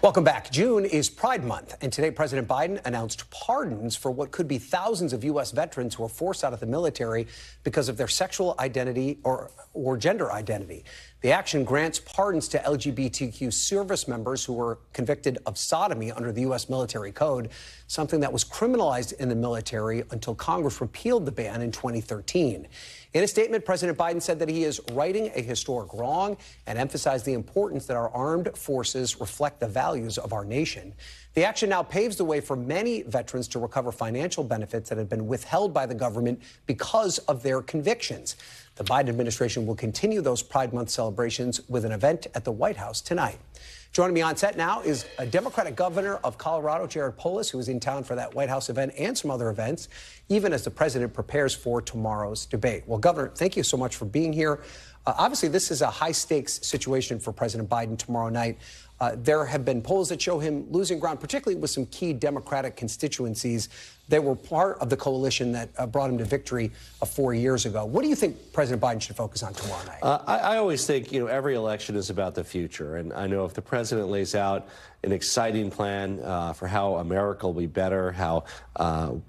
Welcome back. June is Pride Month, and today President Biden announced pardons for what could be thousands of U.S. veterans who were forced out of the military because of their sexual identity or gender identity. The action grants pardons to LGBTQ service members who were convicted of sodomy under the U.S. military code, something that was criminalized in the military until Congress repealed the ban in 2013. In a statement, President Biden said that he is righting a historic wrong and emphasized the importance that our armed forces reflect the values of our nation. The action now paves the way for many veterans to recover financial benefits that have been withheld by the government because of their convictions. The Biden administration will continue those Pride Month celebrations with an event at the White House tonight. Joining me on set now is a Democratic governor of Colorado, Polis, who is in town for that White House event and some other events, even as the president prepares for tomorrow's debate. Well, Governor, thank you so much for being here. Obviously, this is a high-stakes situation for President Biden tomorrow night. There have been polls that show him losing ground, particularly with some key Democratic constituencies. They were part of the coalition that brought him to victory 4 years ago. What do you think President Biden should focus on tomorrow night? I always think, every election is about the future. And I know if the president lays out an exciting plan for how America will be better, how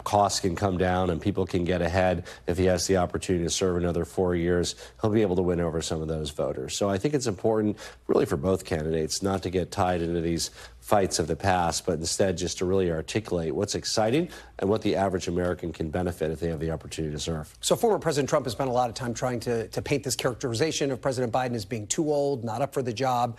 costs can come down and people can get ahead, if he has the opportunity to serve another 4 years, he'll be able to win over some of those voters. So I think it's important, really, for both candidates not to get tied into these fights of the past, but instead just to really articulate what's exciting and what the average American can benefit if they have the opportunity to serve. So former President Trump has spent a lot of time trying to paint this characterization of President Biden as being too old, not up for the job,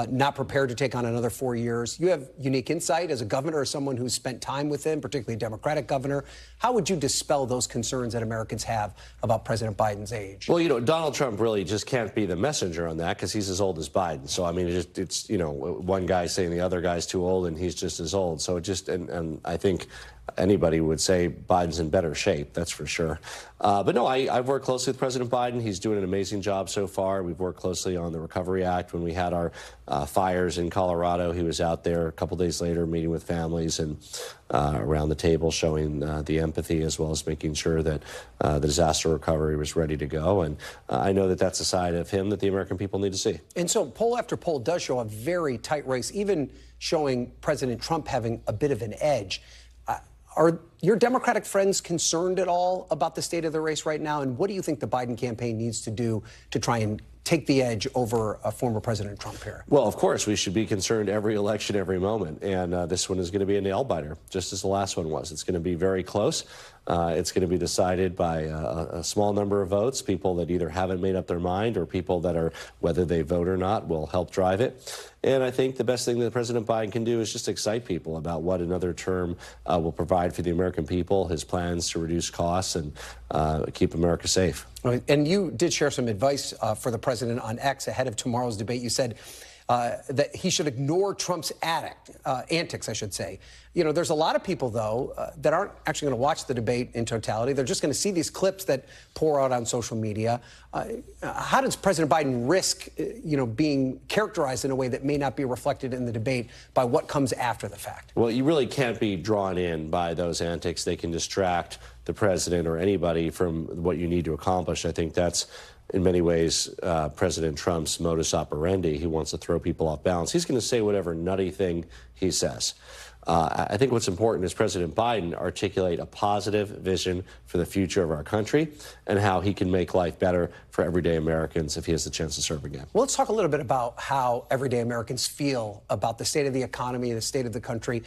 not prepared to take on another 4 years. You have unique insight as a governor, as someone who's spent time with him, particularly a Democratic governor. How would you dispel those concerns that Americans have about President Biden's age? Well, Donald Trump really just can't be the messenger on that because he's as old as Biden. So, I mean, it's one guy saying the other guy's too old and he's just as old. So and I think anybody would say Biden's in better shape, that's for sure. But no, I've worked closely with President Biden. He's doing an amazing job so far. We've worked closely on the Recovery Act. When we had our fires in Colorado, he was out there a couple days later meeting with families and around the table showing the empathy as well as making sure that the disaster recovery was ready to go. And I know that that's a side of him that the American people need to see. And so poll after poll does show a very tight race, even showing President Trump having a bit of an edge. Are your Democratic friends concerned at all about the state of the race right now? And what do you think the Biden campaign needs to do to try and take the edge over former President Trump here? Well, of course, we should be concerned every election, every moment. And this one is going to be a nail-biter, just as the last one was. It's going to be very close. It's going to be decided by a small number of votes. People that either haven't made up their mind or people that are, whether they vote or not, will help drive it. And I think the best thing that President Biden can do is just excite people about what another term will provide for the American people, his plans to reduce costs and keep America safe. And you did share some advice for the president on X ahead of tomorrow's debate. You said that he should ignore Trump's antics, I should say. There's a lot of people, though, that aren't actually going to watch the debate in totality. They're just going to see these clips that pour out on social media. How does President Biden risk, being characterized in a way that may not be reflected in the debate by what comes after the fact? Well, you really can't be drawn in by those antics. They can distract the president or anybody from what you need to accomplish. I think that's, in many ways, President Trump's modus operandi. He wants to throw people off balance. He's going to say whatever nutty thing he says. I think what's important is President Biden articulate a positive vision for the future of our country and how he can make life better for everyday Americans if he has the chance to serve again. Well, let's talk a little bit about how everyday Americans feel about the state of the economy, the state of the country.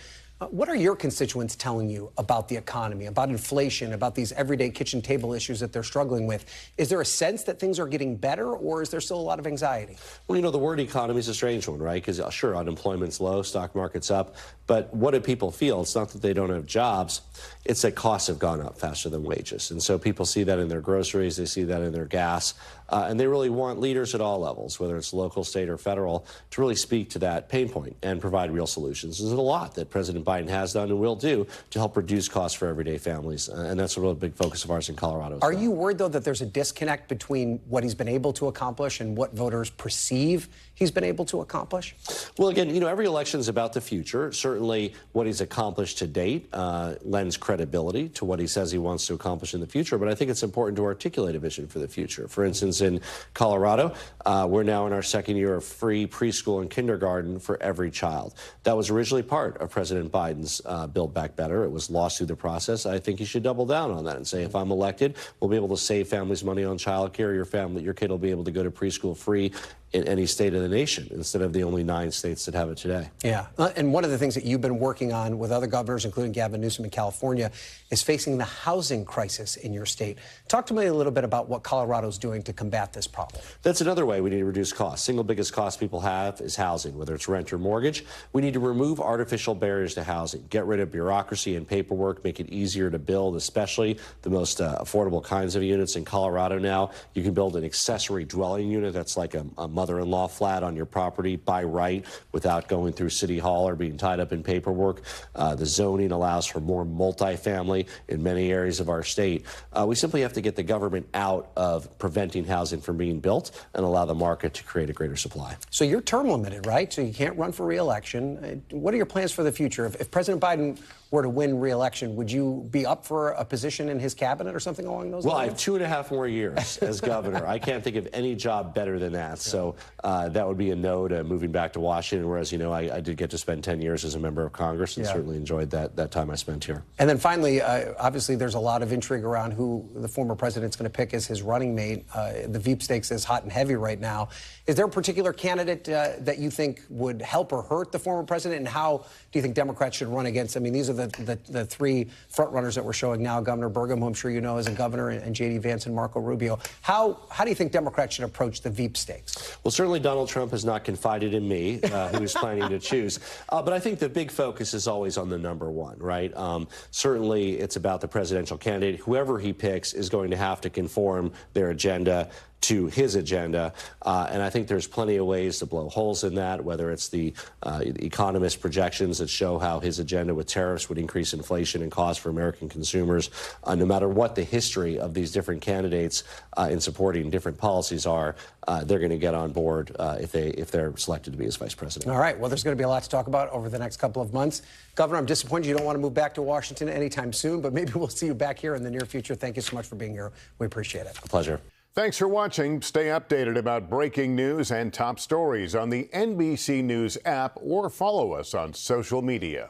What are your constituents telling you about the economy, about inflation, about these everyday kitchen table issues that they're struggling with? Is there a sense that things are getting better, or is there still a lot of anxiety? Well, the word economy is a strange one, right? Because, sure, unemployment's low, stock market's up. But what do people feel? It's not that they don't have jobs. It's that costs have gone up faster than wages. And so people see that in their groceries. They see that in their gas. And they really want leaders at all levels, whether it's local, state, or federal, to really speak to that pain point and provide real solutions. There's a lot that President Biden has done and will do to help reduce costs for everyday families. And that's a real big focus of ours in Colorado. Are you worried, though, that there's a disconnect between what he's been able to accomplish and what voters perceive he's been able to accomplish? Well, again, every election is about the future. Certainly what he's accomplished to date lends credibility to what he says he wants to accomplish in the future. But I think it's important to articulate a vision for the future. For instance, in Colorado. We're now in our second year of free preschool and kindergarten for every child. That was originally part of President Biden's Build Back Better. It was lost through the process. I think he should double down on that and say, if I'm elected, we'll be able to save families money on child care. Your kid will be able to go to preschool free in any state of the nation instead of the only 9 states that have it today. Yeah, and one of the things that you've been working on with other governors, including Gavin Newsom in California, is facing the housing crisis in your state. Talk to me a little bit about what Colorado's doing to combat this problem. That's another way we need to reduce costs. Single biggest cost people have is housing, whether it's rent or mortgage. We need to remove artificial barriers to housing, get rid of bureaucracy and paperwork, make it easier to build, especially the most affordable kinds of units. In Colorado now, you can build an accessory dwelling unit that's like a mother-in-law flat on your property by right without going through City Hall or being tied up in paperwork. The zoning allows for more multifamily in many areas of our state. We simply have to get the government out of preventing housing from being built and allow the market to create a greater supply. So you're term limited, right? So you can't run for re-election. What are your plans for the future? If President Biden were to win re-election, would you be up for a position in his cabinet or something along those lines? Well, I have 2.5 more years as governor. I can't think of any job better than that. So that would be a no to moving back to Washington, whereas, you know, I did get to spend 10 years as a member of Congress and certainly enjoyed that time I spent here. And then finally, obviously, there's a lot of intrigue around who the former president's going to pick as his running mate. The Veep stakes is hot and heavy right now. Is there a particular candidate that you think would help or hurt the former president? And how do you think Democrats should run against? I mean, these are the 3 front runners that we're showing now. Governor Burgum, who I'm sure you know is a governor, and J.D. Vance and Marco Rubio. How do you think Democrats should approach the Veep stakes? Well, certainly Donald Trump has not confided in me, who he's planning to choose. But I think the big focus is always on the number one, right? Certainly it's about the presidential candidate. Whoever he picks is going to have to conform their agenda to his agenda, and I think there's plenty of ways to blow holes in that, whether it's the economist projections that show how his agenda with tariffs would increase inflation and costs for American consumers. No matter what the history of these different candidates in supporting different policies are, they're going to get on board if they're selected to be his vice president. All right. Well, there's going to be a lot to talk about over the next couple of months. Governor, I'm disappointed you don't want to move back to Washington anytime soon, but maybe we'll see you back here in the near future. Thank you so much for being here. We appreciate it. A pleasure. Thanks for watching. Stay updated about breaking news and top stories on the NBC News app or follow us on social media.